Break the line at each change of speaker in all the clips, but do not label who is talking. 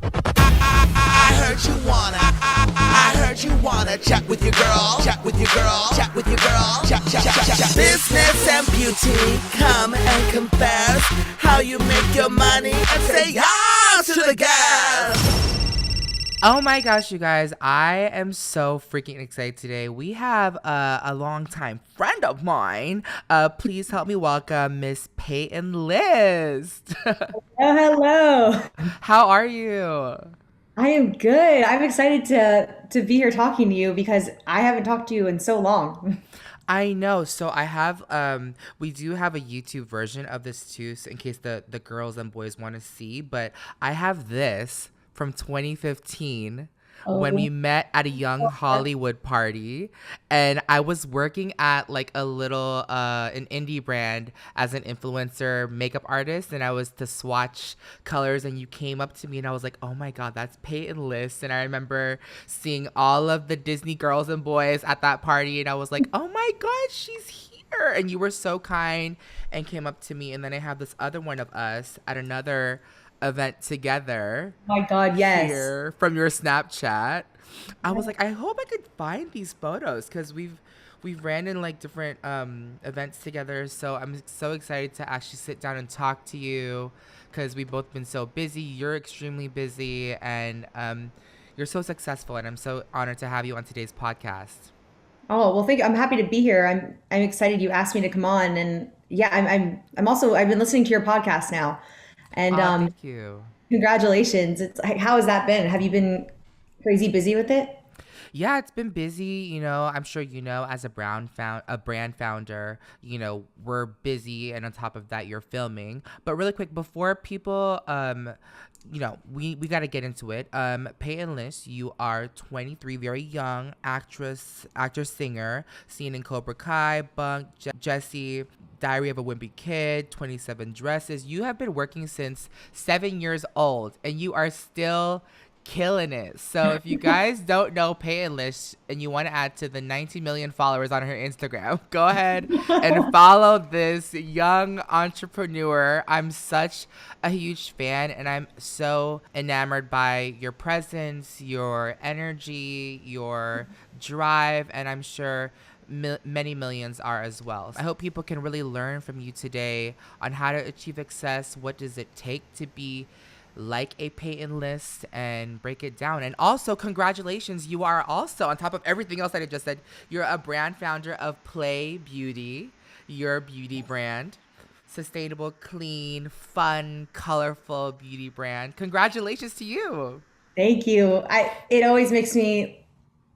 I heard you wanna chat with your girl, chat with your girl, chat with your girl, chat. Business and beauty, come and confess how you make your money and say yes to the gas.
Oh my gosh, you guys, I am so freaking excited today. We have a longtime friend of mine. Please help me welcome Miss Peyton List.
Oh, hello.
How are you?
I am good. I'm excited to be here talking to you because I haven't talked to you in so long.
I know. So I have we do have a YouTube version of this too, so in case the girls and boys want to see, but I have this from 2015 when we
Oh,
met at a young Hollywood party, and I was working at like a little an indie brand as an influencer makeup artist, and I was to swatch colors, and you came up to me and I was like, oh my god, that's Peyton List. And I remember seeing all of the Disney girls and boys at that party, and I was like, oh my god, she's here. And you were so kind and came up to me. And then I have this other one of us at another event together
my God, yes.
here from your Snapchat. I was like, I hope I could find these photos because we've ran in like different events together. So I'm so excited to actually sit down and talk to you because we've both been so busy. You're extremely busy, and you're so successful, and I'm so honored to have you on today's podcast.
Oh, well, thank you. I'm happy to be here. I'm excited you asked me to come on, and yeah, I'm also I've been listening to your podcast now, and
Thank you.
congratulations. It's how has that been? Have you been crazy busy with it?
Yeah, it's been busy. I'm sure as a brand founder, we're busy, and on top of that, you're filming. But really quick, before people, we got to get into it. Peyton List, you are 23, very young actor, singer, seen in Cobra Kai, Bunk, Jesse, Diary of a Wimpy Kid, 27 Dresses. You have been working since 7 years old, and you are still killing it. So if you guys don't know Peyton List and you want to add to the 19 million followers on her Instagram, go ahead and follow this young entrepreneur. I'm such a huge fan, and I'm so enamored by your presence, your energy, your drive, and I'm sure many millions are as well. I hope people can really learn from you today on how to achieve success. What does it take to be like a Peyton List, and break it down. And also, congratulations, you are also, on top of everything else that I just said, you're a brand founder of Pley Beauty, your beauty brand. Sustainable, clean, fun, colorful beauty brand. Congratulations to you.
Thank you. It always makes me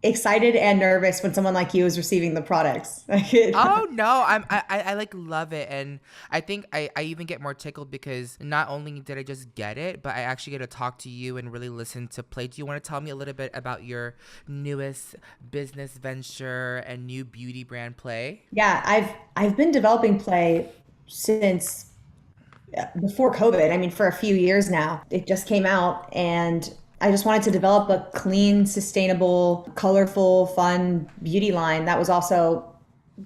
excited and nervous when someone like you is receiving the products.
Oh no, I like love it, and I think I even get more tickled because not only did I just get it, but I actually get to talk to you and really listen to Play. Do you want to tell me a little bit about your newest business venture and new beauty brand, Play?
Yeah, I've been developing Play since before COVID. I mean, for a few years now. It just came out, and I just wanted to develop a clean, sustainable, colorful, fun beauty line that was also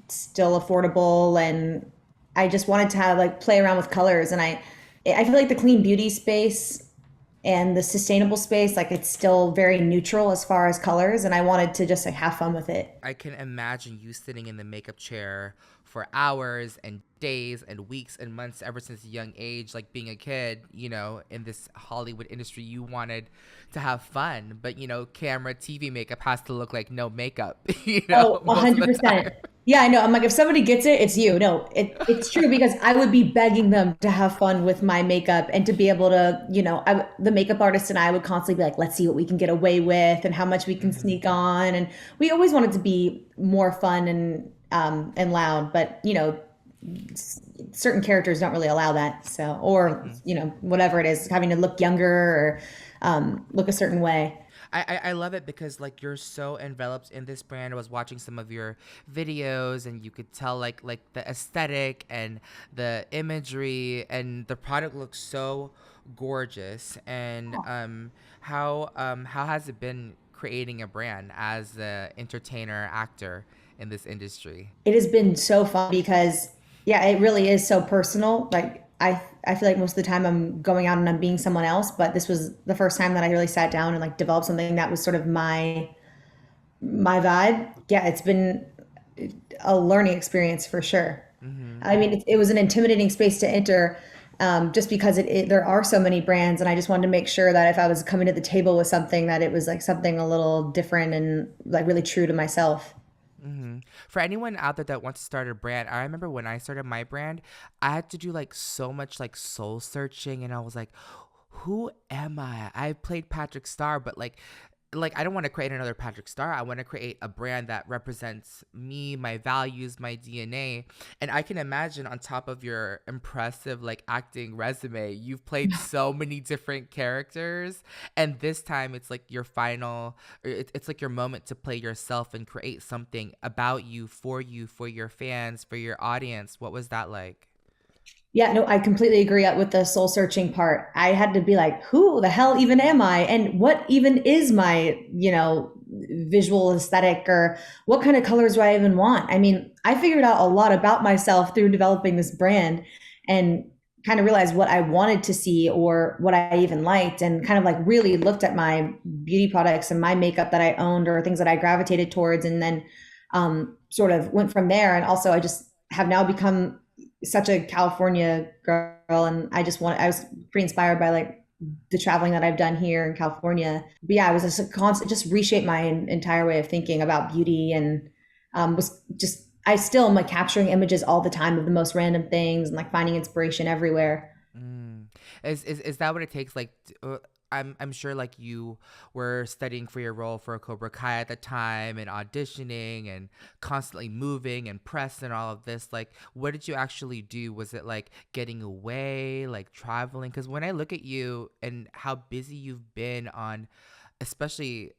still affordable. And I just wanted to have like play around with colors. And I feel like the clean beauty space and the sustainable space, like it's still very neutral as far as colors. And I wanted to just like have fun with it.
I can imagine you sitting in the makeup chair for hours and days and weeks and months ever since a young age, like being a kid, in this Hollywood industry. You wanted to have fun, but camera, TV makeup has to look like no makeup,
Oh,
most of the time.
100%. Yeah, I know. I'm like, if somebody gets it, it's you. No, it's true because I would be begging them to have fun with my makeup and to be able to, the makeup artist and I would constantly be like, let's see what we can get away with and how much we can sneak on. And we always wanted to be more fun and loud, but certain characters don't really allow that. So, or whatever it is, having to look younger or look a certain way.
I love it because like you're so enveloped in this brand. I was watching some of your videos, and you could tell like the aesthetic and the imagery, and the product looks so gorgeous. And how has it been creating a brand as an entertainer actor in this industry?
It has been so fun because, yeah, it really is so personal. Like I feel like most of the time I'm going out and I'm being someone else, but this was the first time that I really sat down and like developed something that was sort of my vibe. Yeah, it's been a learning experience for sure.
Mm-hmm.
I mean, it was an intimidating space to enter, just because there are so many brands, and I just wanted to make sure that if I was coming to the table with something, that it was like something a little different and like really true to myself.
Mm-hmm. For anyone out there that wants to start a brand, I remember when I started my brand, I had to do like so much like soul searching, and I was like, who am I? I played Patrick Star, but like I don't want to create another Patrick Star. I want to create a brand that represents me, my values, my DNA. And I can imagine on top of your impressive like acting resume, you've played so many different characters. And this time it's like your final, it's like your moment to play yourself and create something about you, for your fans, for your audience. What was that like?
Yeah, no, I completely agree with the soul searching part. I had to be like, who the hell even am I? And what even is my, visual aesthetic, or what kind of colors do I even want? I mean, I figured out a lot about myself through developing this brand and kind of realized what I wanted to see or what I even liked, and kind of like really looked at my beauty products and my makeup that I owned or things that I gravitated towards. And then sort of went from there. And also I just have now become such a California girl, and I was pretty inspired by like the traveling that I've done here in California. But yeah, I was just a constant, just reshape my entire way of thinking about beauty, and was just, I still am like capturing images all the time of the most random things and like finding inspiration everywhere.
Mm. Is that what it takes? Like, I'm sure like you were studying for your role for Cobra Kai at the time and auditioning and constantly moving and press and all of this. Like, what did you actually do? Was it like getting away, like traveling? Because when I look at you and how busy you've been on, especially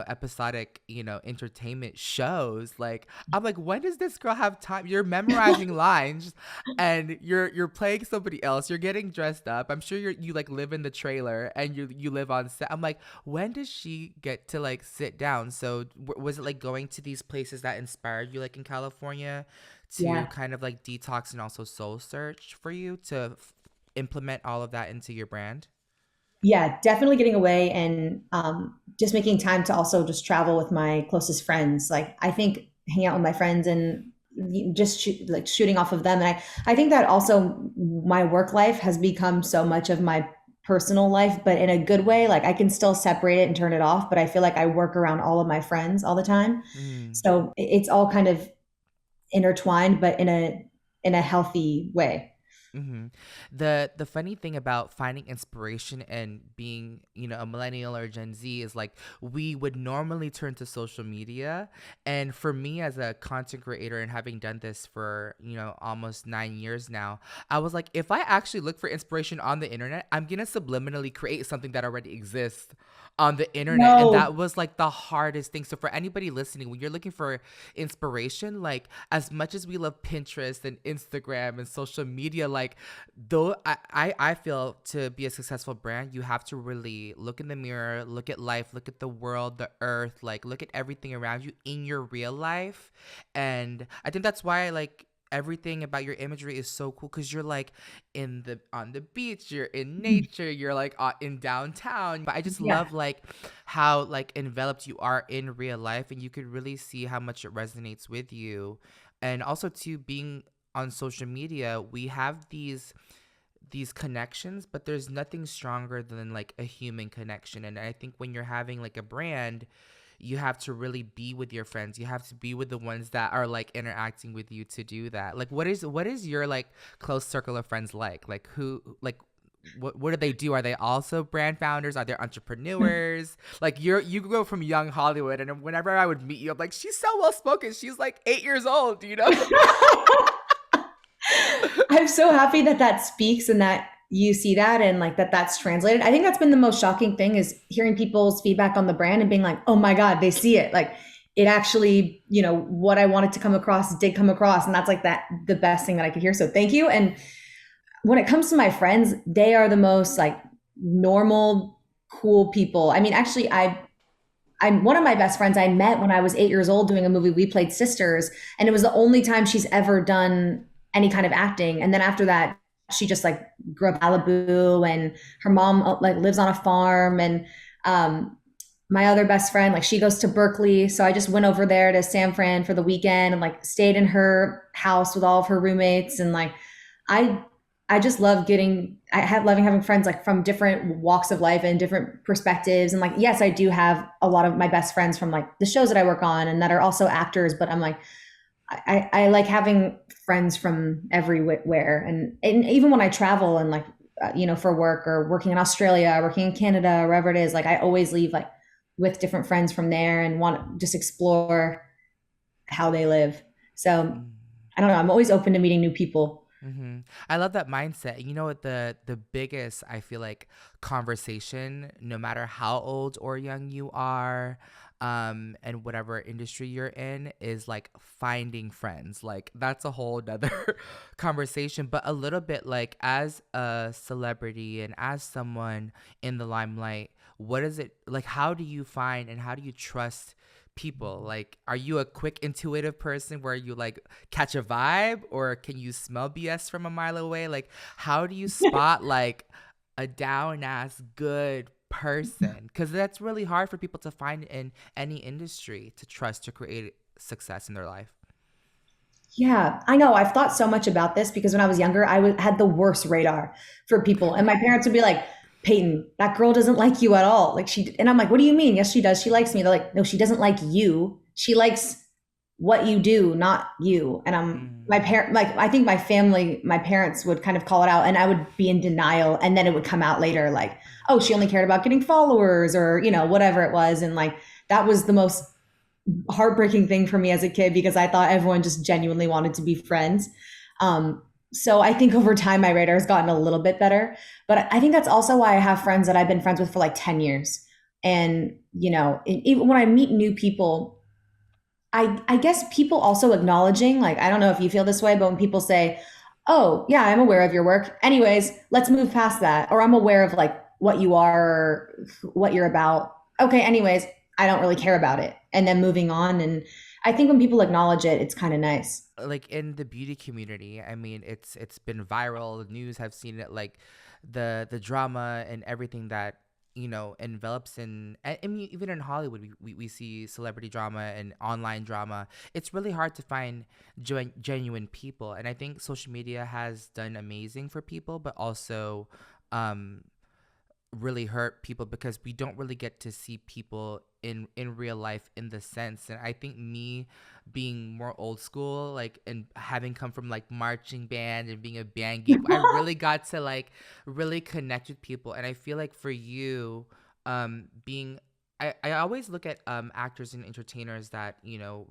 episodic entertainment shows, like I'm like, when does this girl have time? You're memorizing lines and you're playing somebody else, you're getting dressed up. I'm sure you like live in the trailer and you live on set. I'm like, when does she get to like sit down? So was it like going to these places that inspired you, like in California, to
Yeah.
kind of like detox and also soul search for you to implement all of that into your brand?
Yeah, definitely getting away, and just making time to also just travel with my closest friends. Like I think hanging out with my friends and just like shooting off of them. And I think that also my work life has become so much of my personal life, but in a good way. Like I can still separate it and turn it off, but I feel like I work around all of my friends all the time.
Mm.
So it's all kind of intertwined, but in a healthy way.
hmm The funny thing about finding inspiration and being, a millennial or Gen Z is like we would normally turn to social media. And for me as a content creator and having done this for, almost 9 years now, I was like, if I actually look for inspiration on the internet, I'm gonna subliminally create something that already exists on the internet. And
No.
that was like the hardest thing. So for anybody listening, when you're looking for inspiration, like as much as we love Pinterest and Instagram and social media, like though I feel to be a successful brand, you have to really look in the mirror, look at life, look at the world, the earth, like look at everything around you in your real life. And I think that's why like everything about your imagery is so cool, because you're like on the beach, you're in nature, you're like in downtown. But I just
Yeah.
love like how like enveloped you are in real life, and you could really see how much it resonates with you. And also to being on social media, we have these connections, but there's nothing stronger than like a human connection. And I think when you're having like a brand, you have to really be with your friends. You have to be with the ones that are like interacting with you to do that. Like what is your like close circle of friends like? Like who like what do they do? Are they also brand founders? Are they entrepreneurs? Like you go from young Hollywood, and whenever I would meet you, I'm like, she's so well spoken. She's like 8 years old, you know?
I'm so happy that that speaks and that you see that, and like that's translated. I think that's been the most shocking thing, is hearing people's feedback on the brand and being like, "Oh my God, they see it." Like it actually, what I wanted to come across did come across, and that's like the best thing that I could hear. So thank you. And when it comes to my friends, they are the most like normal, cool people. I mean, actually, I'm one of my best friends I met when I was 8 years old doing a movie. We played sisters, and it was the only time she's ever done any kind of acting. And then after that, she just like grew up in Malibu, and her mom like lives on a farm. And um, my other best friend, like she goes to Berkeley. So I just went over there to San Fran for the weekend and like stayed in her house with all of her roommates. And like, I, I just love loving having friends like from different walks of life and different perspectives. And like, yes, I do have a lot of my best friends from like the shows that I work on and that are also actors, but I'm like, I like having friends from everywhere. And even when I travel and like, for work or working in Australia, working in Canada, wherever it is, like I always leave like with different friends from there and want to just explore how they live. So I don't know. I'm always open to meeting new people.
Mm-hmm. I love that mindset. You know what, the biggest, I feel like, conversation, no matter how old or young you are, and whatever industry you're in, is like finding friends. Like that's a whole nother conversation. But a little bit like, as a celebrity and as someone in the limelight, what is it like? How do you find and how do you trust people? Like, are you a quick intuitive person where you like catch a vibe, or can you smell BS from a mile away? Like, how do you spot like a down ass good person? Because that's really hard for people to find in any industry, to trust to create success in their life.
Yeah, I know. I've thought so much about this because when I was younger, had the worst radar for people. And my parents would be like, Peyton, that girl doesn't like you at all. And I'm like, what do you mean? Yes, she does. She likes me. They're like, no, she doesn't like you. She likes what you do, not you. And my parent, like, I think my parents would kind of call it out and I would be in denial. And then it would come out later, like, oh, she only cared about getting followers or, whatever it was. And like, that was the most heartbreaking thing for me as a kid because I thought everyone just genuinely wanted to be friends. So I think over time my radar has gotten a little bit better, but I think that's also why I have friends that I've been friends with for like 10 years. And, even when I meet new people, I guess people also acknowledging, like, I don't know if you feel this way, but when people say, oh yeah, I'm aware of your work. Anyways, let's move past that. Or I'm aware of like what you are, or what you're about. Okay. Anyways, I don't really care about it. And then moving on. And I think when people acknowledge it, it's kind of nice.
Like in the beauty community, I mean, it's been viral. The news have seen it, like the drama and everything that envelops in. I mean, even in Hollywood, we see celebrity drama and online drama. It's really hard to find genuine people, and I think social media has done amazing for people, but also um really hurt people because we don't really get to see people in real life in the sense. And I think me being more old school, like, and having come from like marching band and being a band geek, I really got to like really connect with people. And I feel like for you, being I always look at actors and entertainers that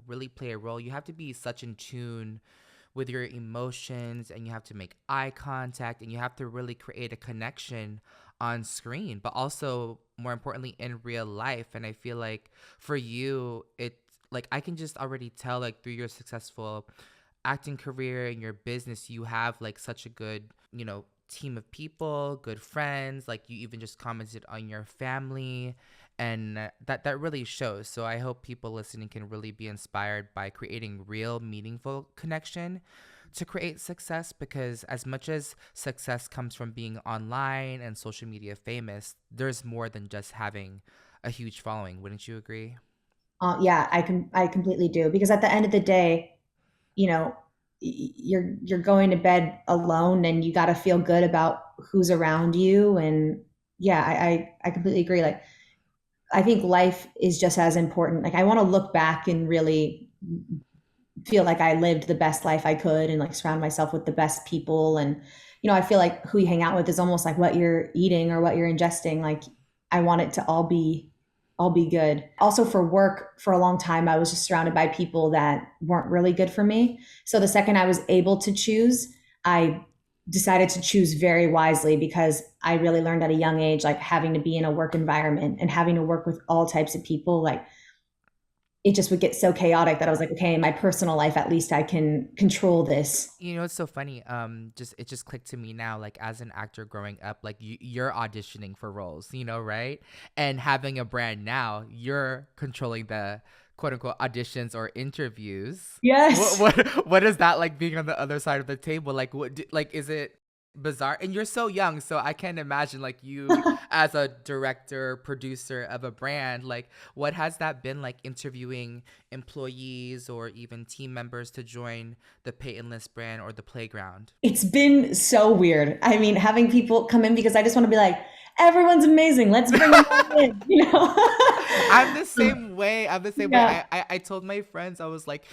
really play a role. You have to be such in tune with your emotions, and you have to make eye contact, and you have to really create a connection on screen, but also more importantly in real life. And I feel like for you, it's like I can just already tell, like, through your successful acting career and your business, you have like such a good, team of people, good friends. Like, you even just commented on your family, and that really shows. So I hope people listening can really be inspired by creating real meaningful connection to create success, because as much as success comes from being online and social media famous, there's more than just having a huge following. Wouldn't you agree?
Yeah, I completely do because at the end of the day, you know, you're going to bed alone and you got to feel good about who's around you. And yeah, I completely agree. Like, I think life is just as important. Like, I want to look back and really feel like I lived the best life I could and like surround myself with the best people. And, I feel like who you hang out with is almost like what you're eating or what you're ingesting. Like, I want it to all be good. Also for work, for a long time, I was just surrounded by people that weren't really good for me. So the second I was able to choose, I decided to choose very wisely because I really learned at a young age, like having to be in a work environment and having to work with all types of people, like it just would get so chaotic that I was like, okay, in my personal life, at least I can control this.
It's so funny. Just it just clicked to me now. Like, as an actor growing up, like you're auditioning for roles, right? And having a brand now, you're controlling the quote unquote auditions or interviews.
Yes.
What is that like, being on the other side of the table? Like, like, is it bizarre. And you're so young, so I can't imagine like you as a director, producer of a brand, like what has that been like interviewing employees or even team members to join the Peyton List brand or the playground?
It's been so weird. I mean, having people come in because I just want to be like, everyone's amazing. Let's bring them all in, you know?
I'm the same way. I'm the same way.
Yeah.
I told my friends, I was like,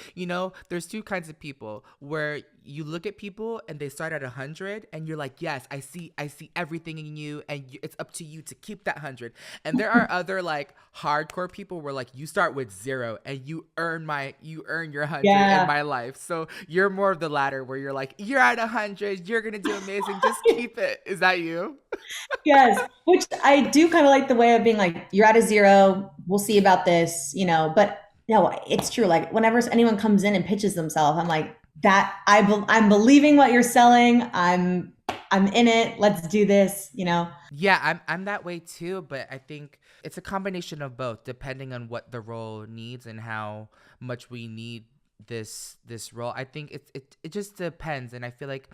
there's two kinds of people where you look at people and they start at 100 and you're like, yes, I see everything in you, and it's up to you to keep that 100. And there are other like hardcore people where like you start with 0 and you earn your 100 in
Yeah.
my life. So you're more of the latter where you're like, you're at 100, you're gonna do amazing, just keep it. Is that you?
Yes. Which I do kind of like the way of being like, you're at a 0. We'll see about this, but no, it's true. Like whenever anyone comes in and pitches themselves, I'm like, I'm believing what you're selling. I'm in it. Let's do this.
Yeah, I'm that way too, but I think it's a combination of both, depending on what the role needs and how much we need this role. I think it just depends, and I feel like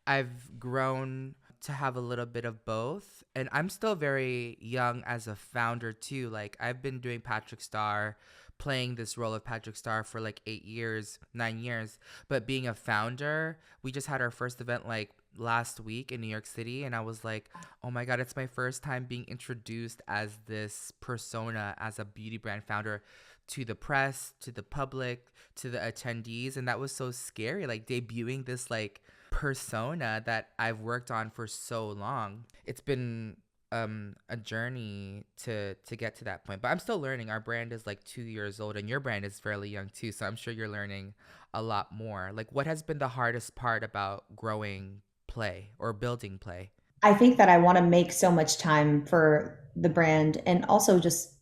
I've grown to have a little bit of both, and I'm still very young as a founder too. Like I've been doing Patrick Star, playing this role of Patrick Star for like 8 years, 9 years, but being a founder, we just had our first event like last week in New York City, and I was like, oh my god, it's my first time being introduced as this persona, as a beauty brand founder, to the press, to the public, to the attendees, and that was so scary, like debuting this like persona that I've worked on for so long. It's been a journey to get to that point, but I'm still learning. Our brand is like 2 years old, and your brand is fairly young too, so I'm sure you're learning a lot more. Like what has been the hardest part about growing Pley or building Pley?
I think that I want to make so much time for the brand, and also just,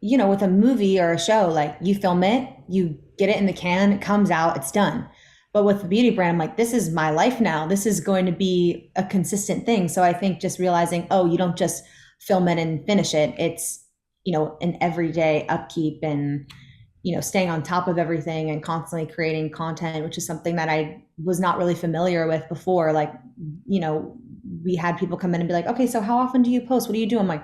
with a movie or a show, like you film it, you get it in the can, it comes out, it's done. But with the beauty brand, I'm like, this is my life now. This is going to be a consistent thing. So I think just realizing, oh, you don't just film it and finish it. It's, an everyday upkeep and, staying on top of everything and constantly creating content, which is something that I was not really familiar with before. Like, we had people come in and be like, okay, so how often do you post? What do you do? I'm like,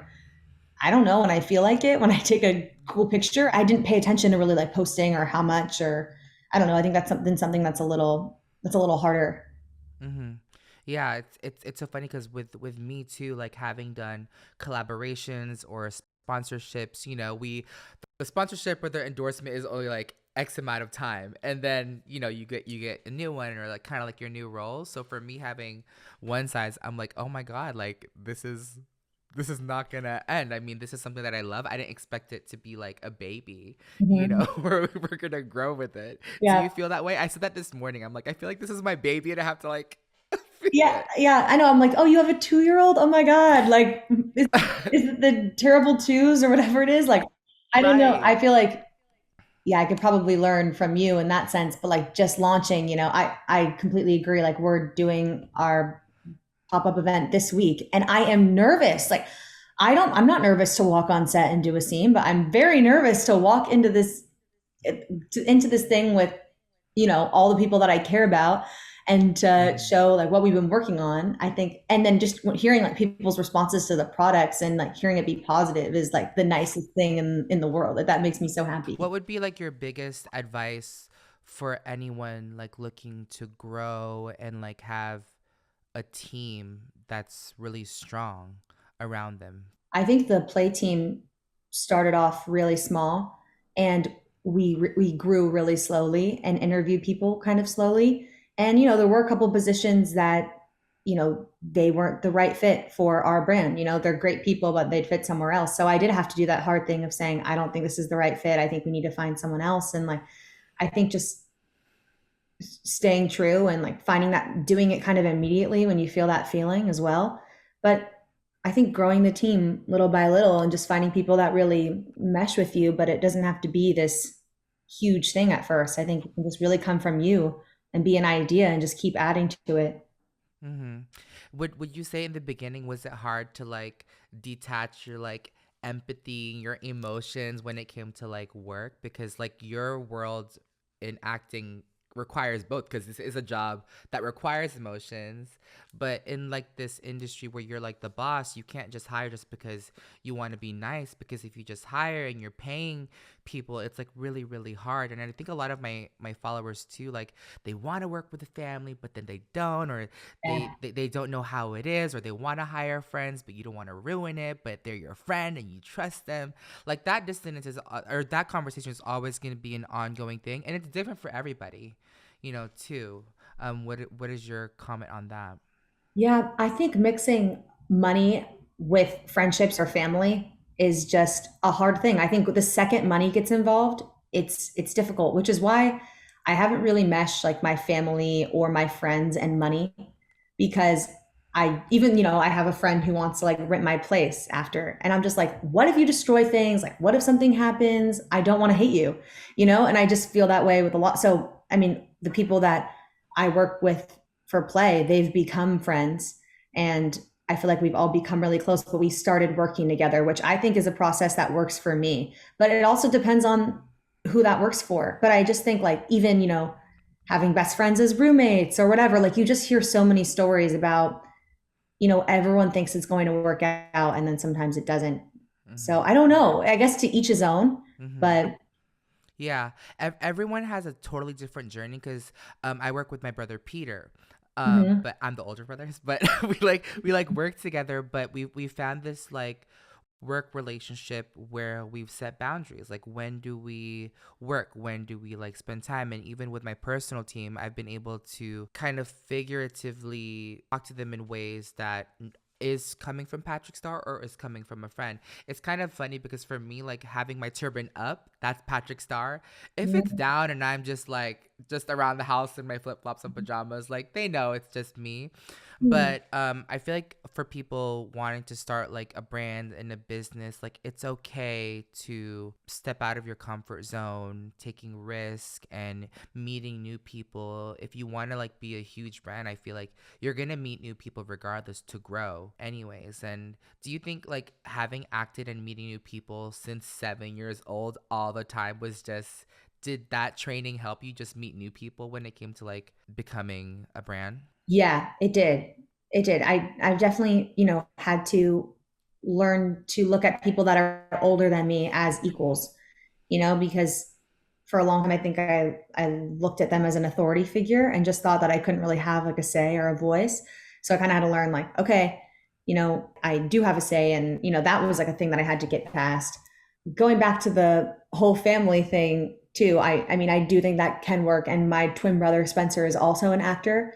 I don't know. When I feel like it, when I take a cool picture, I didn't pay attention to really like posting or how much, or I don't know. I think that's something that's a little harder.
Mm-hmm. Yeah, it's so funny because with me too, like having done collaborations or sponsorships, we the sponsorship or the endorsement is only like X amount of time, and then you get a new one, or like kind of like your new role. So for me having one size, I'm like, oh my god, like this is not gonna end. I mean, this is something that I love. I didn't expect it to be like a baby,
Mhm.
we're gonna grow with it. Do
Yeah.
you feel that way? I said that this morning. I'm like, I feel like this is my baby and I have to like feed
Yeah,
it.
yeah, I know. I'm like, oh, you have a 2-year-old? Oh my God. Like, is it the terrible twos or whatever it is? Like, I don't know.
Right.
I feel like, yeah, I could probably learn from you in that sense, but like just launching, I completely agree. Like, we're doing our pop-up event this week and I am nervous. Like, I'm not nervous to walk on set and do a scene, but I'm very nervous to walk into this thing with, all the people that I care about, and to
Mm-hmm.
show like what we've been working on. I think, and then just hearing like people's responses to the products and like hearing it be positive is like the nicest thing in the world. Like, that makes me so happy.
What would be like your biggest advice for anyone like looking to grow and like have a team that's really strong around them?
I think the play team started off really small, and we grew really slowly and interviewed people kind of slowly. And there were a couple positions that they weren't the right fit for our brand. They're great people, but they'd fit somewhere else. So I did have to do that hard thing of saying, I don't think this is the right fit. I think we need to find someone else. And like, I think just staying true and like finding that, doing it kind of immediately when you feel that feeling as well. But I think growing the team little by little and just finding people that really mesh with you, but it doesn't have to be this huge thing at first. I think it can just really come from you and be an idea and just keep adding to it.
Mm-hmm. Would you say in the beginning was it hard to like detach your like empathy, your emotions when it came to like work? Because like your world in acting requires both, because this is a job that requires emotions. But in like this industry where you're like the boss, you can't just hire just because you want to be nice, because if you just hire and you're paying people, it's like really, really hard. And I think a lot of my followers too, like they want to work with the family but then they don't, or
Yeah.
they don't know how it is, or they want to hire friends but you don't want to ruin it, but they're your friend and you trust them. Like that distance is, or that conversation is always going to be an ongoing thing, and it's different for everybody, too. What is your comment on that?
Yeah, I think mixing money with friendships or family is just a hard thing. I think the second money gets involved, it's difficult, which is why I haven't really meshed like my family or my friends and money, because I even, I have a friend who wants to like rent my place after, and I'm just like, what if you destroy things? Like, what if something happens? I don't want to hate you, and I just feel that way with a lot. So, I mean, the people that I work with for Play, they've become friends, and I feel like we've all become really close, but we started working together, which I think is a process that works for me. But it also depends on who that works for. But I just think like even, having best friends as roommates or whatever, like you just hear so many stories about, everyone thinks it's going to work out and then sometimes it doesn't. So I don't know. I guess to each his own,
Mm-hmm.
but
Yeah, everyone has a totally different journey, because I work with my brother Peter,
mhm.
but I'm the older brothers. But we like work together, but we found this like work relationship where we've set boundaries. Like, when do we work? When do we like spend time? And even with my personal team, I've been able to kind of figuratively talk to them in ways that is coming from Patrick Star or is coming from a friend. It's kind of funny because for me, like having my turban up, that's Patrick Star. If it's down and I'm just like just around the house in my flip flops and pajamas, like they know it's just me.
Mhm.
But I feel like for people wanting to start like a brand and a business, like it's okay to step out of your comfort zone, taking risk and meeting new people. If you want to like be a huge brand, I feel like you're gonna meet new people regardless to grow anyways. And do you think like having acted and meeting new people since 7 years old all the time was just, did that training help you just meet new people when it came to like becoming a brand?
Yeah, it did. It did. I've definitely, had to learn to look at people that are older than me as equals, because for a long time I think I looked at them as an authority figure and just thought that I couldn't really have like a say or a voice. So I kind of had to learn like, okay, I do have a say, and that was like a thing that I had to get past. Going back to the whole family thing too, I mean, I do think that can work, and my twin brother Spencer is also an actor,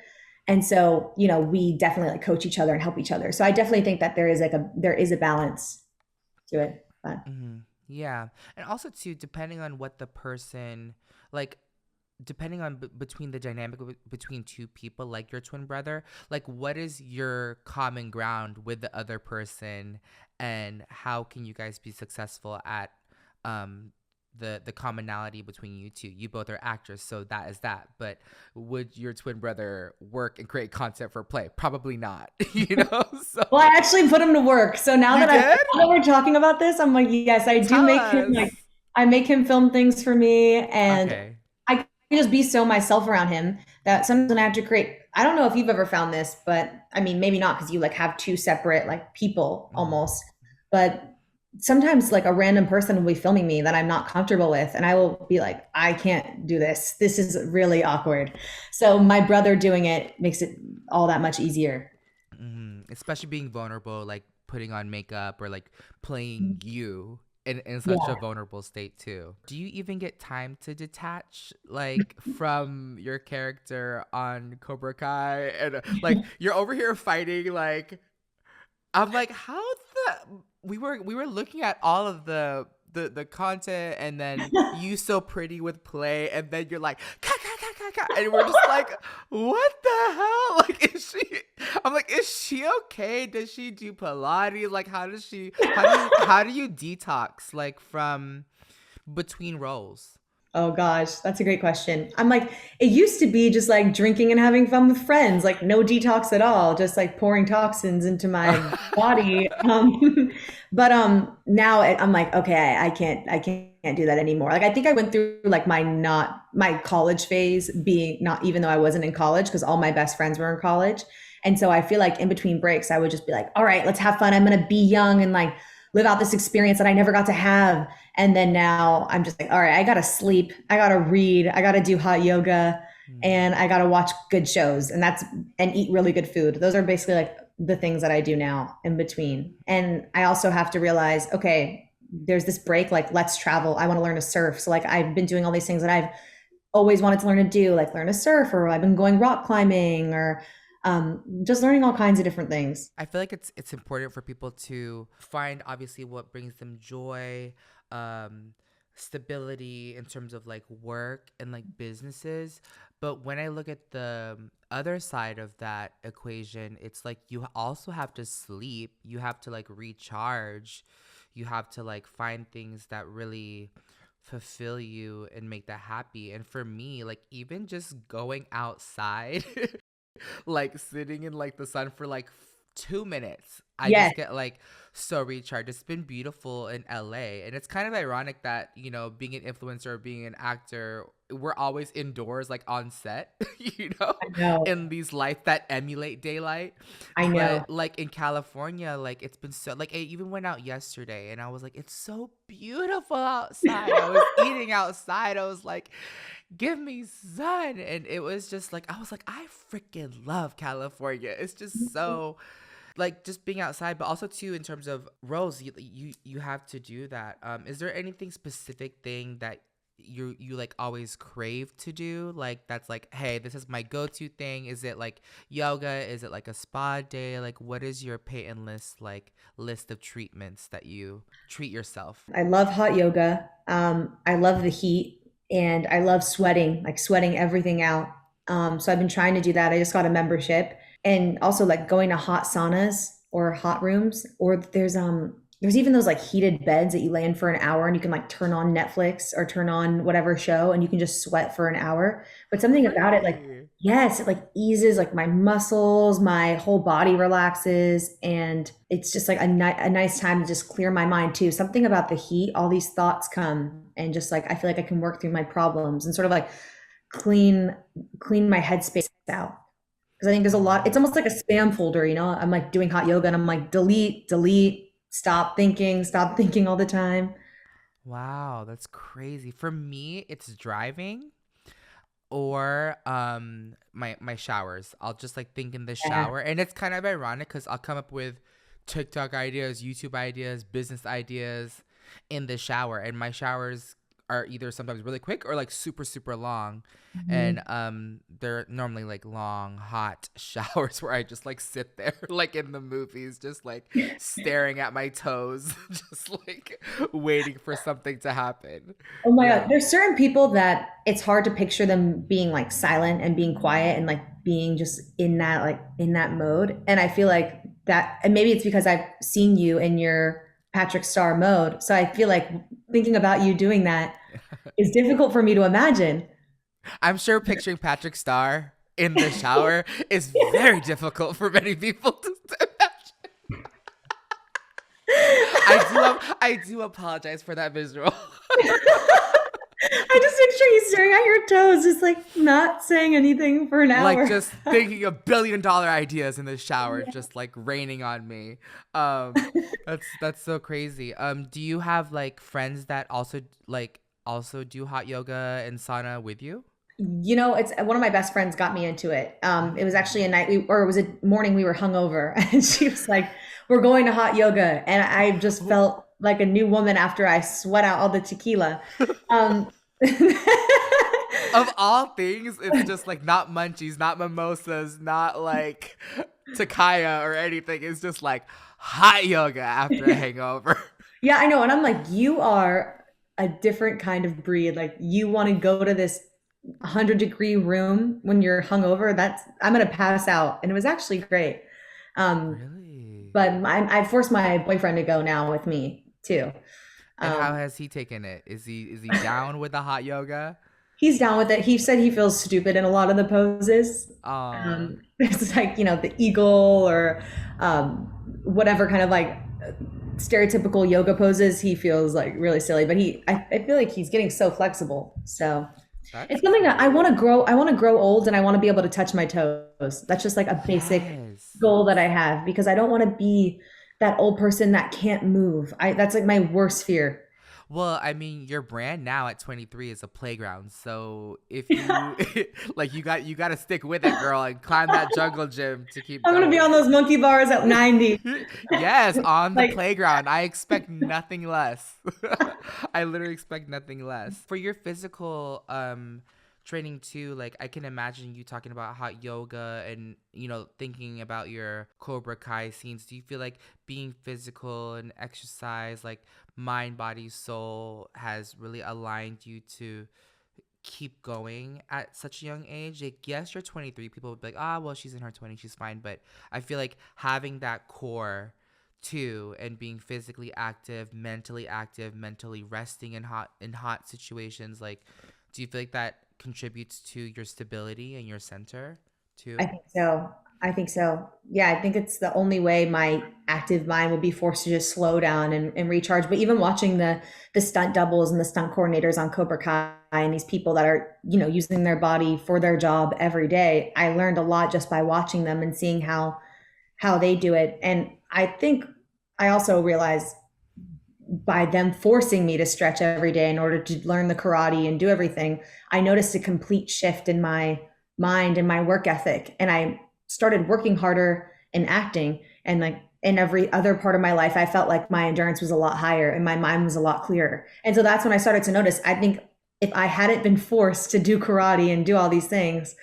and so we definitely like coach each other and help each other. So I definitely think that there is a balance to it. But
Mm-hmm. Yeah. And also too, depending on what the person, like, depending on between the dynamic between two people like your twin brother, like what is your common ground with the other person, and how can you guys be successful at um the commonality between you two? You both are actors, so that is that. But would your twin brother work and create content for Play? Probably not. So
well, I actually put him to work. So
you did.
now that we're talking about this, I'm like, yes, I do
Tell
make him
us.
like I make him film things for me, and
Okay.
I can just be so myself around him that sometimes when I have to create. I don't know if you've ever found this, but I mean, maybe not because you like have two separate like people
Mm-hmm.
almost. But sometimes like a random person will be filming me that I'm not comfortable with, and I will be like, I can't do this. This is really awkward. So my brother doing it makes it all that much easier.
Especially being vulnerable, like putting on makeup or like playing you in such a
Yeah.
vulnerable state too. Do you even get time to detach like from your character on Cobra Kai? And like you're over here fighting, like I'm like, how the we were looking at all of the content, and then you so pretty with Play, and then you're like ka, ka, ka, ka, ka, and we're just like, what the hell? Like, is she? I'm like, is she okay? Does she do Pilates? Like, how does she? How do you detox like from between roles?
Oh gosh, that's a great question. I'm like, it used to be just like drinking and having fun with friends, like no detox at all, just like pouring toxins into my body. But now I'm like, okay, I can't do that anymore. Like I think I went through like my college phase being not even though I wasn't in college because all my best friends were in college. And so I feel like in between breaks, I would just be like, all right, let's have fun. I'm gonna be young and like live out this experience that I never got to have. And then now I'm just like, all right, I gotta sleep, I gotta read, I gotta do hot yoga,
Mm.
and I gotta watch good shows, and eat really good food. Those are basically like the things that I do now in between. And I also have to realize, okay, there's this break, like let's travel. I want to learn to surf. So like I've been doing all these things that I've always wanted to learn to do, like learn to surf, or I've been going rock climbing, or just learning all kinds of different things.
I feel like it's important for people to find obviously what brings them joy, um, stability in terms of like work and like businesses. But when I look at the other side of that equation, it's like you also have to sleep, you have to like recharge, you have to like find things that really fulfill you and make that happy. And for me, like even just going outside like sitting in like the sun for like 2 minutes. I
Yes,
just get like so recharged. It's been beautiful in LA. And it's kind of ironic that, being an influencer or being an actor, we're always indoors, like on set,
I know.
in these lights that emulate daylight.
I know.
But like in California, like it's been so, like I even went out yesterday and I was like, it's so beautiful outside. I was eating outside. I was like, give me sun. And it was just like, I was like, I freaking love California. It's just so like just being outside, but also too in terms of roles, you have to do that. Is there anything specific thing that you like always crave to do, like that's like, hey, this is my go-to thing? Is it like yoga? Is it like a spa day? Like what is your Peyton list, like list of treatments that you treat yourself?
I love hot yoga. I love the heat, and I love sweating, like sweating everything out. So I've been trying to do that. I just got a membership, and also like going to hot saunas or hot rooms, or there's even those like heated beds that you lay in for an hour and you can like turn on Netflix or turn on whatever show and you can just sweat for an hour. But something about it, like,
Really?
yes, it like eases like my muscles, my whole body relaxes, and it's just like a nice time to just clear my mind too. Something about the heat, all these thoughts come, and just like I feel like I can work through my problems and sort of like clean clean my headspace out. Because I think there's a lot, it's almost like a spam folder, I'm like doing hot yoga and I'm like delete, delete, stop thinking all the time.
Wow, that's crazy. For me, it's driving or my showers. I'll just like think in the
Yeah.
shower. And it's kind of ironic cuz I'll come up with TikTok ideas, YouTube ideas, business ideas in the shower, and my showers are either sometimes really quick or like super super long. And
Mhm.
they're normally like long hot showers where I just like sit there like in the movies, just like staring at my toes, just like waiting for something to happen.
Oh my God.
Yeah.
There's certain people that it's hard to picture them being like silent and being quiet and like being just in that mode. And I feel like that, and maybe it's because I've seen you in your Patrick Star mode. So I feel like thinking about you doing that is difficult for me to imagine.
I'm sure picturing Patrick Starr in the shower is very difficult for many people to imagine. I do apologize for that visual.
I just picture you staring at your toes, just like not saying anything for an
Like
hour.
just thinking of $1 billion ideas in the shower, just like raining on me. That's so crazy. Do you have like friends that also do hot yoga and sauna with you?
It's one of my best friends got me into it. It was actually a night or it was a morning we were hungover, and she was like, "We're going to hot yoga," and I just felt like a new woman after I sweat out all the tequila. Um,
Of all things, it's just like not munchies, not mimosas, not like takaya or anything. It's just like hot yoga after a hangover.
yeah, I know, and I'm like, you are a different kind of breed. Like, you want to go to this 100-degree room when you're hungover. I'm gonna pass out, and it was actually great. Um,
Really?
but I forced my boyfriend to go now with me too.
And how has he taken it? Is he down with the hot yoga?
He's down with it. He said he feels stupid in a lot of the poses.
Aw.
It's like, the eagle or whatever kind of like stereotypical yoga poses. He feels like really silly, but I feel like he's getting so flexible. So
That's
it's something that I want
cool.
to grow. I want to grow old and I want to be able to touch my toes. That's just like a basic
Yes.
goal that I have because I don't want to be that old person that can't move. That's like my worst fear.
Well, I mean, your brand now at 23 is a playground. So if you like, you got to stick with it, girl, and climb that jungle gym to keep
I'm gonna be on
going.
those monkey bars at 90.
Yes, on the
Like,
playground. I expect nothing less. I literally expect nothing less. For your physical training too, like I can imagine you talking about hot yoga and thinking about your Cobra Kai scenes. Do you feel like being physical and exercise, like mind, body, soul, has really aligned you to keep going at such a young age? Like, yes, you're 23. People would be like, well, she's in her 20s, she's fine. But I feel like having that core too, and being physically active, mentally resting in hot situations, like, do you feel like that contributes to your stability and your center
I
too?
think so. I think so. Yeah, I think it's the only way my active mind will be forced to just slow down and recharge. But even watching the stunt doubles and the stunt coordinators on Cobra Kai and these people that are, using their body for their job every day, I learned a lot just by watching them and seeing how they do it. And I think I also realized by them forcing me to stretch every day in order to learn the karate and do everything, I noticed a complete shift in my mind and my work ethic. And I started working harder in acting. And like in every other part of my life, I felt like my endurance was a lot higher and my mind was a lot clearer. And so that's when I started to notice, I think if I hadn't been forced to do karate and do all these things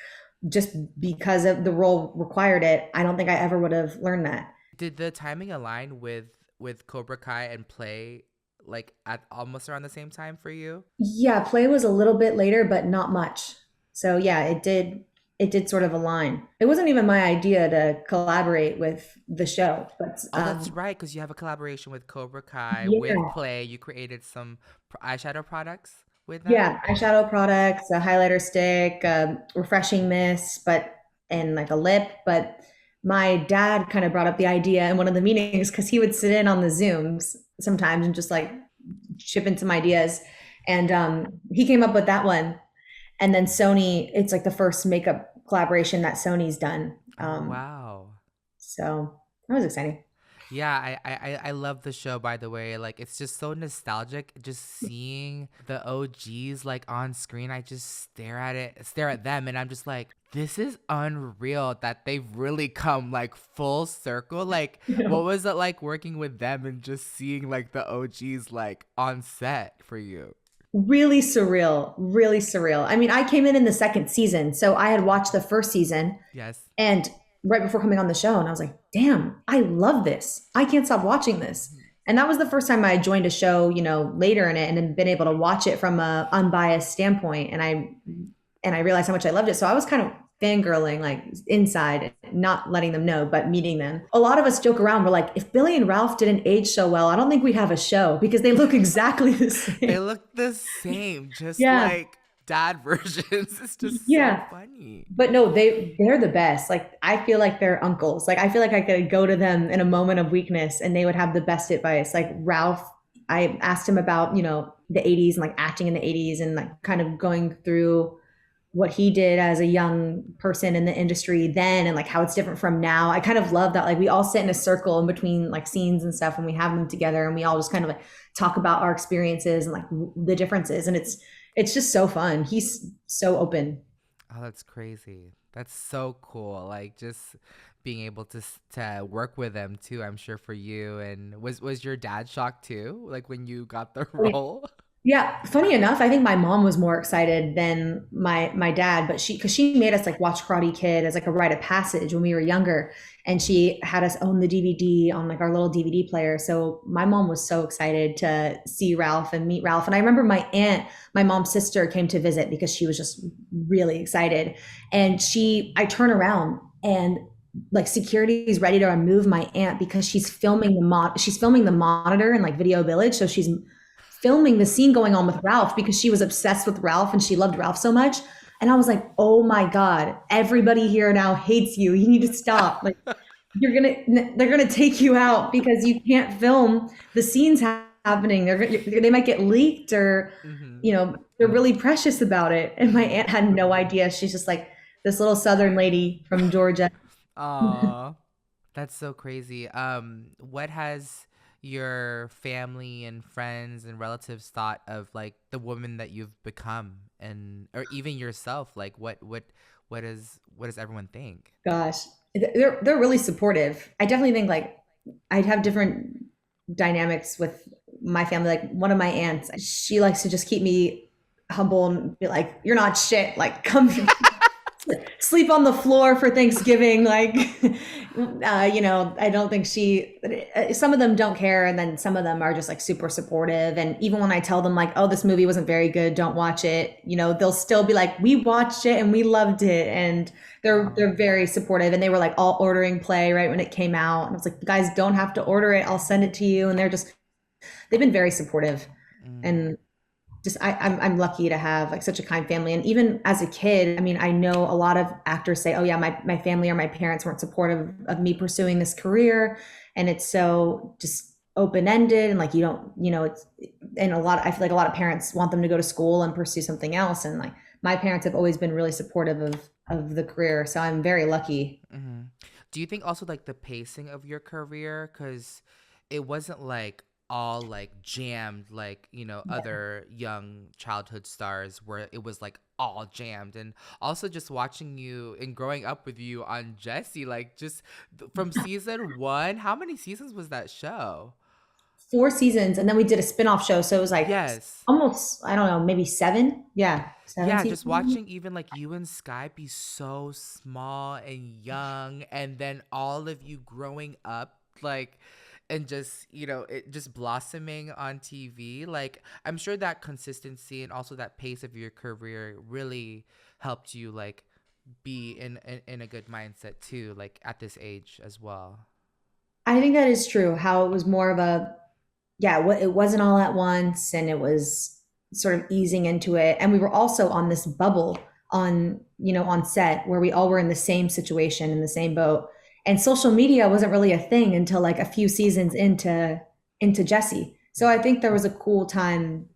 just because of the role required it, I don't think I ever would have learned that.
Did the timing align with Cobra Kai and Play, like at almost around the same time for you?
Yeah, play was a little bit later, but not much. So yeah, it did sort of align. It wasn't even my idea to collaborate with the show, but
Oh, that's right, because you have a collaboration with Cobra Kai, with
yeah,
Play. You created some eyeshadow products with them.
yeah, eyeshadow products, a highlighter stick, refreshing mist, but and like a lip. But my dad kind of brought up the idea in one of the meetings because he would sit in on the Zooms sometimes and just like chip in some ideas. And he came up with that one. And then Sony, it's like the first makeup collaboration that Sony's done.
Oh, wow.
So that was exciting.
Yeah, I love the show, by the way. Like, it's just so nostalgic. Just seeing the OGs like on screen, I just stare at them, and I'm just like, this is unreal that they've really come like full circle. Like, what was it like working with them and just seeing like the OGs like on set for you?
Really surreal, really surreal. I mean, I came in the second season, so I had watched the first season
Yes.
and right before coming on the show, and I was like, damn, I love this. I can't stop watching this. And that was the first time I joined a show, later in it and had been able to watch it from a unbiased standpoint. And I realized how much I loved it. So I was kind of fangirling like inside, not letting them know, but meeting them. A lot of us joke around. We're like, if Billy and Ralph didn't age so well, I don't think we'd have a show because they look exactly the
They
same.
look the same, just
Yeah.
like dad versions. It's just so
Yeah.
funny.
But no, they're the best. Like I feel like they're uncles. Like I feel like I could go to them in a moment of weakness and they would have the best advice. Like Ralph, I asked him about, the 80s and like acting in the 80s and like kind of going through what he did as a young person in the industry then and like how it's different from now. I kind of love that like we all sit in a circle in between like scenes and stuff and we have them together and we all just kind of like talk about our experiences and like the differences and it's just so fun. He's so open.
Oh, that's crazy. That's so cool. Like, just being able to work with them too, I'm sure for you. And was your dad shocked too? Like when you got the role?
Yeah, funny enough, I think my mom was more excited than my dad, but because she made us like watch Karate Kid as like a rite of passage when we were younger, and she had us own the DVD on like our little DVD player. So my mom was so excited to see Ralph and meet Ralph. And I remember my aunt, my mom's sister, came to visit because she was just really excited. And I turn around and like security is ready to remove my aunt because she's filming the monitor in like Video Village, so she's filming the scene going on with Ralph because she was obsessed with Ralph and she loved Ralph so much. And I was like, oh my God, everybody here now hates you. You need to stop. Like, they're gonna take you out because you can't film the scenes happening. They might get leaked or,
Mm-hmm.
they're really precious about it. And my aunt had no idea. She's just like this little Southern lady from Georgia.
Aw, that's so crazy. What has your family and friends and relatives thought of like the woman that you've become, and or even yourself? Like, what does everyone think?
Gosh, they're really supportive. I definitely think like I'd have different dynamics with my family. Like one of my aunts, she likes to just keep me humble and be like, "You're not shit. Like, come sleep on the floor for Thanksgiving." Like, I don't think some of them don't care. And then some of them are just like super supportive. And even when I tell them like, oh, this movie wasn't very good, don't watch it, they'll still be like, we watched it and we loved it. And they're very supportive. And they were like all ordering Play right when it came out. And I was like, you guys don't have to order it. I'll send it to you. And they've been very supportive.
Mm.
And just I'm lucky to have like such a kind family. And even as a kid, I mean, I know a lot of actors say, oh yeah, my family or my parents weren't supportive of me pursuing this career. And it's so just open-ended and like you don't, it's and I feel like a lot of parents want them to go to school and pursue something else. And like my parents have always been really supportive of the career. So I'm very lucky.
Mm-hmm. Do you think also like the pacing of your career, because it wasn't like all like jammed like other young childhood stars where it was like all jammed, and also just watching you and growing up with you on Jesse, like just from season one, how many seasons was that show?
4 seasons, and then we did a spin-off show. So it was like
Yes.
almost, I don't know, maybe seven. Yeah, seven
Yeah, just
seasons.
watching even like you and Sky be so small and young, and then all of you growing up, like, and just, it just blossoming on TV. Like, I'm sure that consistency and also that pace of your career really helped you, like, be in a good mindset too, like at this age as well.
I think that is true. How it was more of it wasn't all at once, and it was sort of easing into it. And we were also on this bubble on set where we all were in the same situation, in the same boat. And social media wasn't really a thing until like a few seasons into Jesse. So I think there was a cool time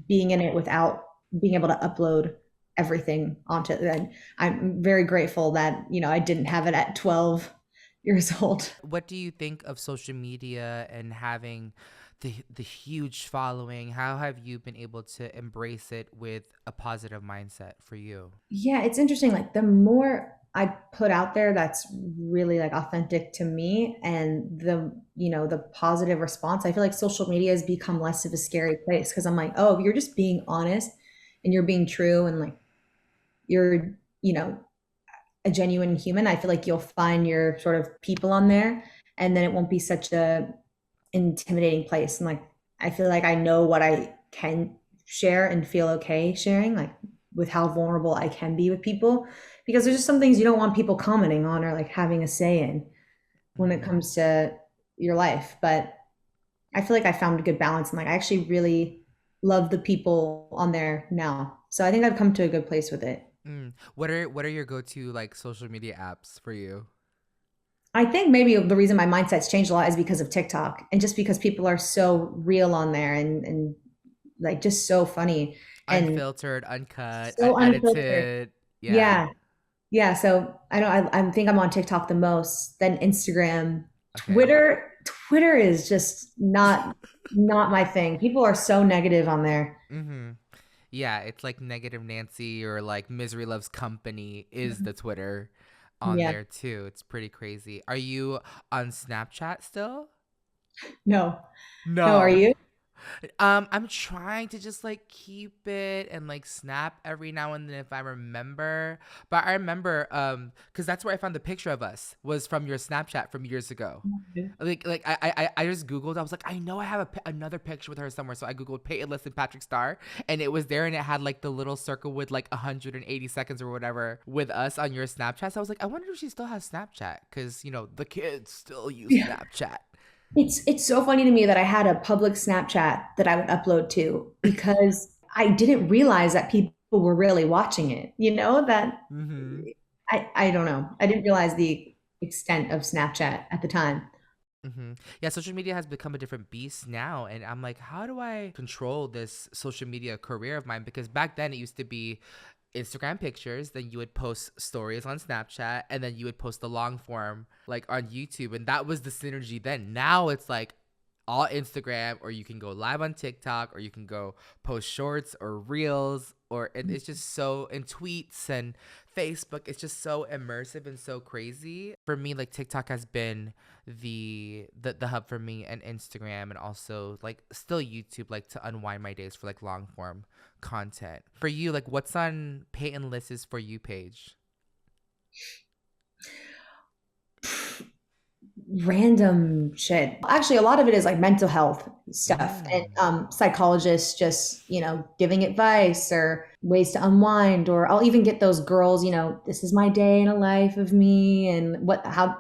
being in it without being able to upload everything onto it. And I'm very grateful that, I didn't have it at 12 years old.
What do you think of social media and having the huge following? How have you been able to embrace it with a positive mindset for you?
Yeah, it's interesting. Like the more I put out there that's really like authentic to me and the positive response, I feel like social media has become less of a scary place because I'm like, oh, if you're just being honest and you're being true and like you're, a genuine human, I feel like you'll find your sort of people on there and then it won't be such a intimidating place. And like I feel like I know what I can share and feel okay sharing, like with how vulnerable I can be with people. Because there's just some things you don't want people commenting on or like having a say in when it
Mm-hmm.
comes to your life. But I feel like I found a good balance and like I actually really love the people on there now. So I think I've come to a good place with it.
What are your go-to like social media apps for you?
I think maybe the reason my mindset's changed a lot is because of TikTok and just because people are so real on there and like just so funny and
Unfiltered, uncut,
so unfiltered.
unedited. Yeah.
Yeah. Yeah. So I think I'm on TikTok the most, then Instagram,
Okay.
Twitter. Twitter is just not my thing. People are so negative on there.
Mm-hmm. Yeah, it's like Negative Nancy or like Misery Loves Company is the Twitter on
Yeah.
there too. It's pretty crazy. Are you on Snapchat still?
No. No, are
No.
you?
I'm trying to just like keep it and like snap every now and then if I remember. But I remember because that's where I found the picture of us was from your Snapchat from years ago. Like I just Googled. I was like, I know I have another picture with her somewhere. So I Googled Peyton List and Patrick Star, and it was there, and it had like the little circle with like 180 seconds or whatever with us on your Snapchat. So I was like, I wonder if she still has Snapchat because the kids still use
Yeah.
Snapchat.
It's so funny to me that I had a public Snapchat that I would upload to because I didn't realize that people were really watching it. You know, that
Mm-hmm.
I don't know. I didn't realize the extent of Snapchat at the time.
Mm-hmm. Yeah, social media has become a different beast now, and I'm like, how do I control this social media career of mine? Because back then it used to be Instagram pictures, then you would post stories on Snapchat, and then you would post the long form like on YouTube, and that was the synergy then. Now it's like all Instagram, or you can go live on TikTok, or you can go post shorts or reels, or and it's just so in tweets and Facebook, it's just so immersive and so crazy. For me, like TikTok has been the hub for me, and Instagram, and also like still YouTube, like to unwind my days for like long form content. For you, like what's on Peyton List's For You page?
Random shit. Actually, a lot of it is like mental health stuff and
Mm.
psychologists just, giving advice or ways to unwind. Or I'll even get those girls, this is my day in a life of me and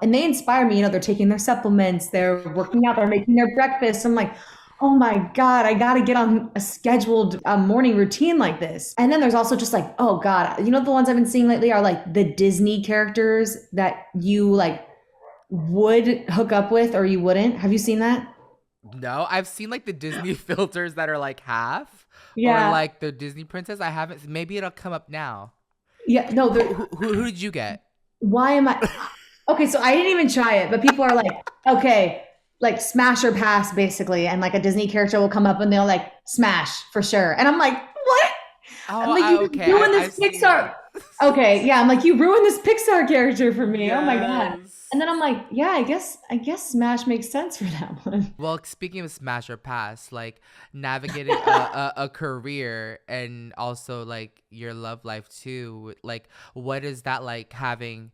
and they inspire me. They're taking their supplements, they're working out, they're making their breakfast. I'm like, oh my God, I got to get on a scheduled morning routine like this. And then there's also just like, oh God, the ones I've been seeing lately are like the Disney characters that you like would hook up with or you wouldn't. Have you seen that?
No, I've seen like the Disney filters that are like half, or
Yeah.
like the Disney princess. I haven't. Maybe it'll come up now.
Yeah. No,
Who did you get?
why am I? Okay, so I didn't even try it, but people are like, okay, like smash or pass basically. And like a Disney character will come up and they'll like smash for sure. And I'm like, what? I'm
Oh,
like, you just
okay.
ruined
I've
this
seen
Pixar.
it.
Okay, yeah, I'm like, you ruined this Pixar character for me. Oh my God.
Yes.
And then I'm like, yeah, I guess Smash makes sense for that one.
Well, speaking of smash or pass, like navigating a career and also like your love life too, like what is that like having,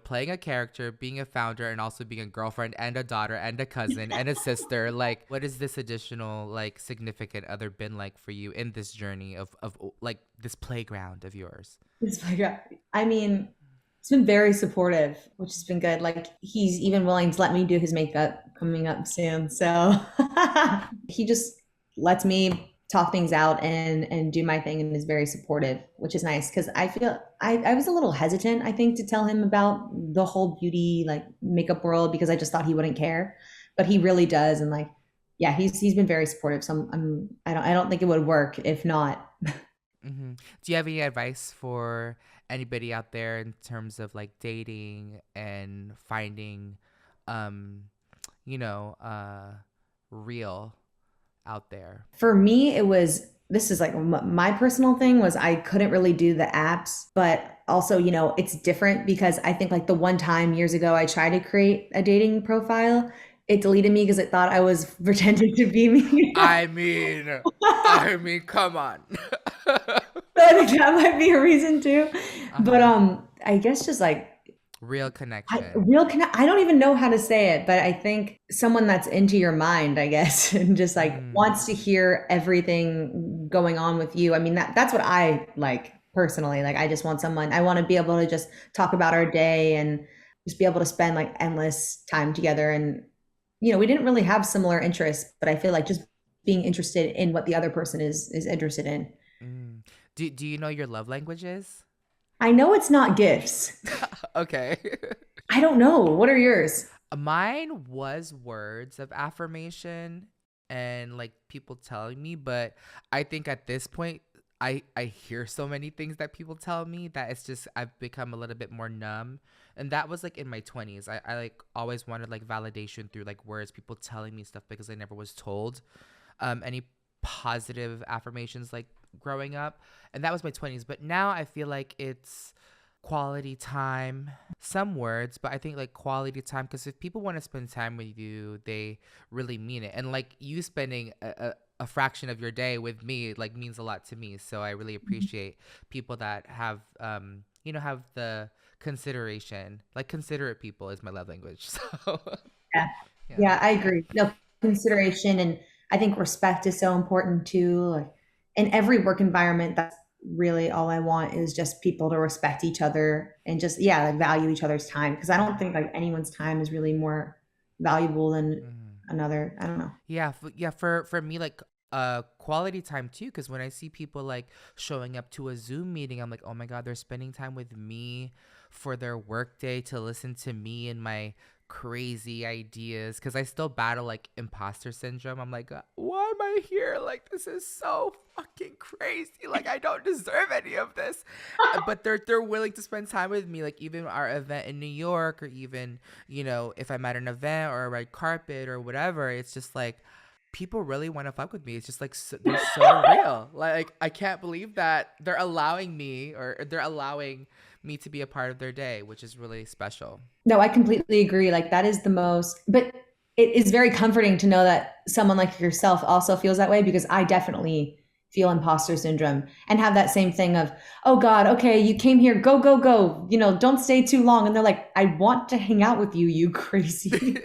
playing a character, being a founder, and also being a girlfriend and a daughter and a cousin and a sister? Like, what is this additional like significant other been like for you in this journey of like this playground of yours?
It's like, I mean, it's been very supportive, which has been good. Like he's even willing to let me do his makeup coming up soon. So he just lets me talk things out and do my thing and is very supportive, which is nice because I feel I was a little hesitant, I think, to tell him about the whole beauty like makeup world because I just thought he wouldn't care. But he really does. And like, yeah, he's been very supportive. So I don't think it would work if not.
Hmm. Do you have any advice for anybody out there in terms of like dating and finding, um, you know, uh, real out there?
For me, this is like my personal thing was I couldn't really do the apps, but also, it's different because I think like the one time years ago I tried to create a dating profile, it deleted me because it thought I was pretending to be me.
I mean, come on.
So I think that might be a reason too. But
Uh-huh.
I guess just like
Real connection.
real connect. I don't even know how to say it, but I think someone that's into your mind, I guess, and just like
Mm,
wants to hear everything going on with you. I mean, that's what I like personally. Like, I just want someone. I want to be able to just talk about our day and just be able to spend like endless time together. And we didn't really have similar interests, but I feel like just being interested in what the other person is interested in.
mm. Do you know your love languages?
I know it's not gifts.
Okay.
I don't know. What are yours?
Mine was words of affirmation and like people telling me, but I think at this point I hear so many things that people tell me that it's just I've become a little bit more numb. And that was like in my 20s. I like always wanted like validation through like words, people telling me stuff because I never was told any positive affirmations like growing up. And that was my 20s, but now I feel like it's quality time, some words, but I think like quality time, because if people want to spend time with you, they really mean it. And like you spending a fraction of your day with me like means a lot to me, so I really appreciate people that have have the consideration. Like considerate people is my love language. So
Yeah.
yeah.
Yeah, I agree. No, consideration and I think respect is so important too. Like in every work environment, that's really all I want is just people to respect each other and just like value each other's time. Because I don't think like anyone's time is really more valuable than
Mhm.
another, I don't know.
Yeah, yeah. For me, like quality time too. Because when I see people like showing up to a Zoom meeting, I'm like, oh my god, they're spending time with me for their workday to listen to me and my crazy ideas. Because I still battle like imposter syndrome. I'm like, why am I here? Like this is so fucking crazy. Like I don't deserve any of this. But they're willing to spend time with me. Like even our event in New York, or even if I'm at an event or a red carpet or whatever, it's just like people really want to fuck with me. It's just like they're so real. Like I can't believe that they're allowing me, or they're allowing me to be a part of their day, which is really special.
No, I completely agree. Like that is the most, but it is very comforting to know that someone like yourself also feels that way, because I definitely feel imposter syndrome and have that same thing of, oh God, okay, you came here, go, go, go, don't stay too long. And they're like, I want to hang out with you, you crazy.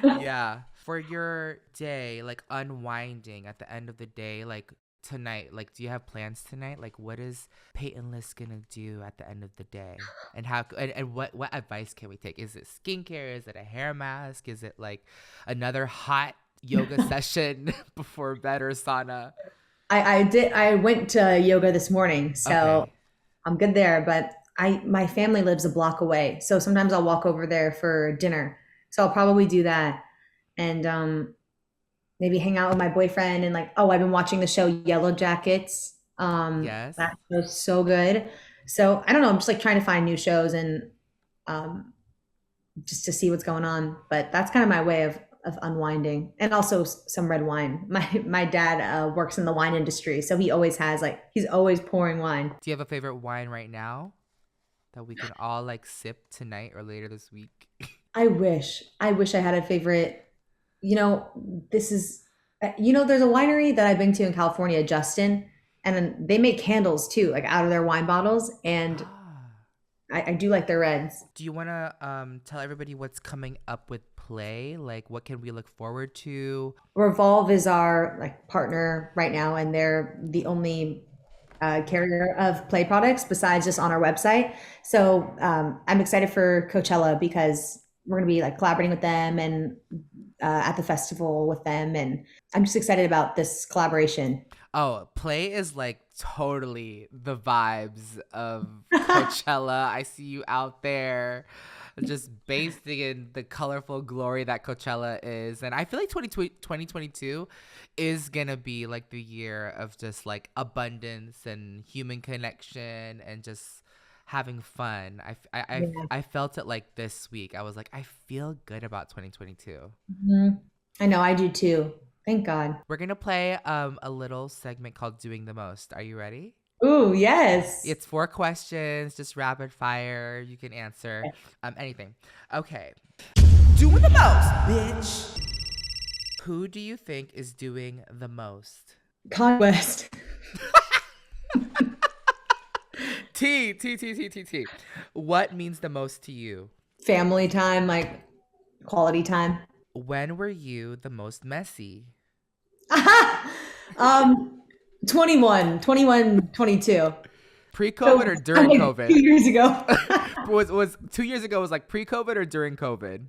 Yeah. For your day, like unwinding at the end of the day, like tonight, like do you have plans tonight? Like what is Peyton List gonna do at the end of the day? And how and what advice can we take? Is it skincare? Is it a hair mask? Is it like another hot yoga session before bed, or sauna?
I went to yoga this morning, so
Okay.
I'm good there, but my family lives a block away. So sometimes I'll walk over there for dinner. So I'll probably do that. And maybe hang out with my boyfriend, and like, oh, I've been watching the show Yellow Jackets.
Yes.
That show's so good. So I don't know, I'm just like trying to find new shows, and um just to see what's going on. But that's kind of my way of unwinding, and also some red wine. My dad works in the wine industry, so he always has like he's always pouring wine.
Do you have a favorite wine right now that we can all like sip tonight or later this week?
I wish I had a favorite. You know, this is there's a winery that I've been to in California, Justin, and then they make candles too, like out of their wine bottles, and
Ah.
I do like their reds.
Do you want to tell everybody what's coming up with Play? Like, what can we look forward to?
Revolve is our like partner right now, and they're the only carrier of Play products besides just on our website. So I'm excited for Coachella, because we're going to be like collaborating with them, and at the festival with them, and I'm just excited about this collaboration.
Oh, Play is like totally the vibes of Coachella. I see you out there just basking in the colorful glory that Coachella is. And I feel like 2022 is going to be like the year of just like abundance and human connection and just having fun.
Yeah.
I felt it like this week. I was like, I feel good about 2022.
Mhm. I know, I do too. Thank God.
We're going to play a little segment called Doing the Most. Are you ready?
Ooh, yes.
It's 4 questions, just rapid fire. You can answer anything. Okay.
Doing the most, bitch.
Who do you think is doing the most?
Conquest.
T. What means the most to you?
Family time, like quality time.
When were you the most messy?
um 21, 22.
Pre-COVID or during
like
COVID?
2 years ago.
was 2 years ago was like pre-COVID or during COVID?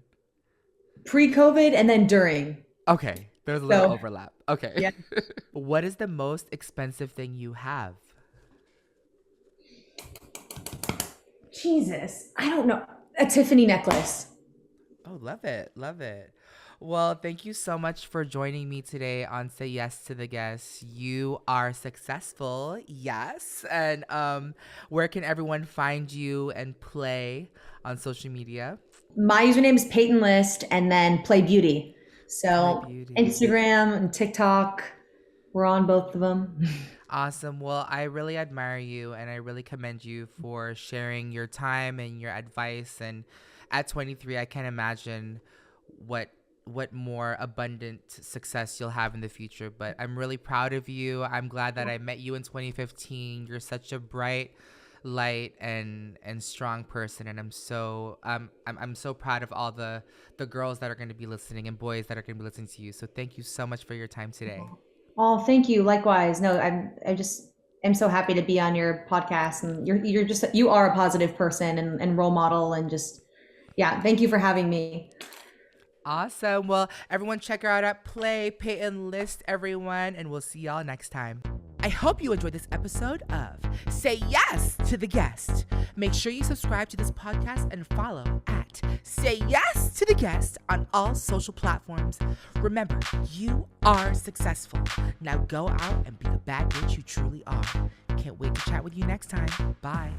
Pre-COVID and then during.
Okay. There's a little
So,
overlap. Okay.
yeah.
What is the most expensive thing you have?
Jesus, I don't know. A Tiffany necklace.
Oh, love it. Love it. Well, thank you so much for joining me today on Say Yes to the Guest. You are successful. Yes. And where can everyone find you and Play on social media?
My username is Peyton List, and then Play Beauty. So
Pley Beauty.
Instagram and TikTok, we're on both of them.
Awesome. Well, I really admire you and I really commend you for sharing your time and your advice. And at 23, I can't imagine what more abundant success you'll have in the future. But I'm really proud of you. I'm glad that I met you in 2015. You're such a bright light and strong person, and I'm so proud of all the girls that are going to be listening and boys that are going to be listening to you. So thank you so much for your time today.
Oh, thank you. Likewise. No, I just am so happy to be on your podcast, and you are a positive person and role model, and just, yeah, thank you for having me.
Awesome. Well, everyone check her out at Pley, Peyton List, everyone, and we'll see y'all next time. I hope you enjoyed this episode of Say Yes to the Guest. Make sure you subscribe to this podcast and follow at Say Yes to the Guest on all social platforms. Remember, you are successful. Now go out and be the bad bitch you truly are. Can't wait to chat with you next time. Bye.